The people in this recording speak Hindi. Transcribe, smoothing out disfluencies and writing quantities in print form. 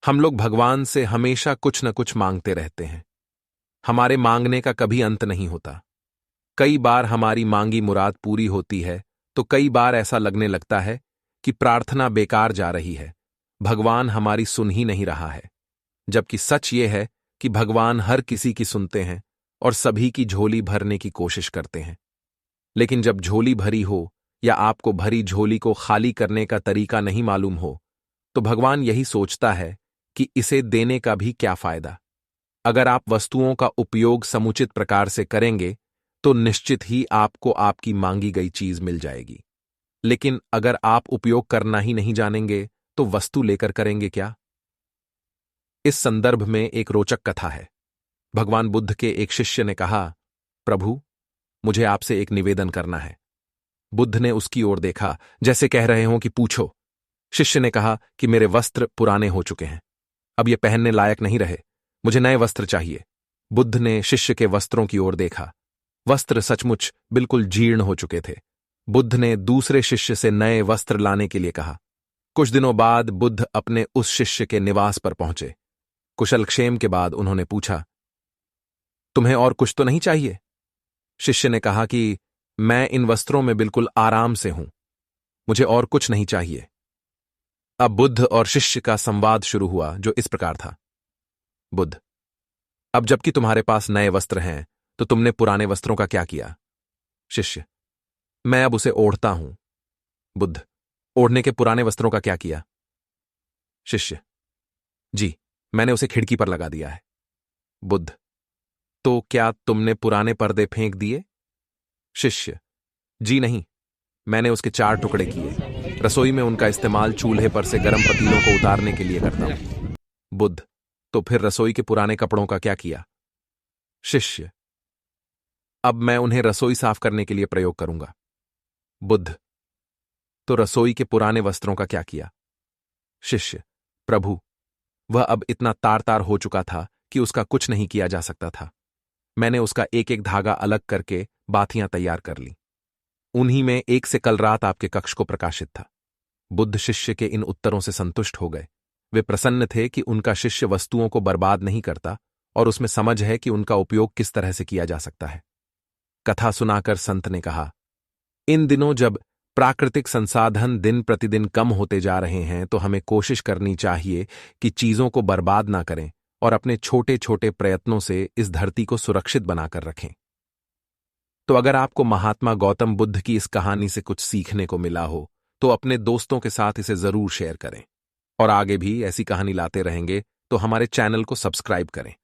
हम लोग भगवान से हमेशा कुछ न कुछ मांगते रहते हैं। हमारे मांगने का कभी अंत नहीं होता। कई बार हमारी मांगी मुराद पूरी होती है तो कई बार ऐसा लगने लगता है कि प्रार्थना बेकार जा रही है, भगवान हमारी सुन ही नहीं रहा है। जबकि सच ये है कि भगवान हर किसी की सुनते हैं और सभी की झोली भरने की कोशिश करते हैं। लेकिन जब झोली भरी हो या आपको भरी झोली को खाली करने का तरीका नहीं मालूम हो, तो भगवान यही सोचता है कि इसे देने का भी क्या फायदा। अगर आप वस्तुओं का उपयोग समुचित प्रकार से करेंगे तो निश्चित ही आपको आपकी मांगी गई चीज मिल जाएगी। लेकिन अगर आप उपयोग करना ही नहीं जानेंगे तो वस्तु लेकर करेंगे क्या? इस संदर्भ में एक रोचक कथा है। भगवान बुद्ध के एक शिष्य ने कहा, प्रभु, मुझे आपसे एक निवेदन करना है। बुद्ध ने उसकी ओर देखा जैसे कह रहे हों कि पूछो। शिष्य ने कहा कि मेरे वस्त्र पुराने हो चुके हैं, अब ये पहनने लायक नहीं रहे, मुझे नए वस्त्र चाहिए। बुद्ध ने शिष्य के वस्त्रों की ओर देखा। वस्त्र सचमुच बिल्कुल जीर्ण हो चुके थे। बुद्ध ने दूसरे शिष्य से नए वस्त्र लाने के लिए कहा। कुछ दिनों बाद बुद्ध अपने उस शिष्य के निवास पर पहुंचे। कुशलक्षेम के बाद उन्होंने पूछा, तुम्हें और कुछ तो नहीं चाहिए? शिष्य ने कहा कि मैं इन वस्त्रों में बिल्कुल आराम से हूं, मुझे और कुछ नहीं चाहिए। अब बुद्ध और शिष्य का संवाद शुरू हुआ जो इस प्रकार था। बुद्ध, अब जबकि तुम्हारे पास नए वस्त्र हैं तो तुमने पुराने वस्त्रों का क्या किया? शिष्य, मैं अब उसे ओढ़ता हूं। बुद्ध, ओढ़ने के पुराने वस्त्रों का क्या किया? शिष्य, जी, मैंने उसे खिड़की पर लगा दिया है। बुद्ध, तो क्या तुमने पुराने पर्दे फेंक दिए? शिष्य, जी नहीं, मैंने उसके 4 टुकड़े किए। रसोई में उनका इस्तेमाल चूल्हे पर से गर्म पतीलों को उतारने के लिए करता हूं। बुद्ध, तो फिर रसोई के पुराने कपड़ों का क्या किया? शिष्य, अब मैं उन्हें रसोई साफ करने के लिए प्रयोग करूंगा। बुद्ध, तो रसोई के पुराने वस्त्रों का क्या किया? शिष्य, प्रभु, वह अब इतना तार तार हो चुका था कि उसका कुछ नहीं किया जा सकता था। मैंने उसका एक एक धागा अलग करके बाथियां तैयार कर ली। उन्हीं में एक से कल रात आपके कक्ष को प्रकाशित था। बुद्ध शिष्य के इन उत्तरों से संतुष्ट हो गए। वे प्रसन्न थे कि उनका शिष्य वस्तुओं को बर्बाद नहीं करता और उसमें समझ है कि उनका उपयोग किस तरह से किया जा सकता है। कथा सुनाकर संत ने कहा, इन दिनों जब प्राकृतिक संसाधन दिन प्रतिदिन कम होते जा रहे हैं तो हमें कोशिश करनी चाहिए कि चीजों को बर्बाद ना करें और अपने छोटे छोटे प्रयत्नों से इस धरती को सुरक्षित बनाकर रखें। तो अगर आपको महात्मा गौतम बुद्ध की इस कहानी से कुछ सीखने को मिला हो तो अपने दोस्तों के साथ इसे जरूर शेयर करें और आगे भी ऐसी कहानी लाते रहेंगे तो हमारे चैनल को सब्सक्राइब करें।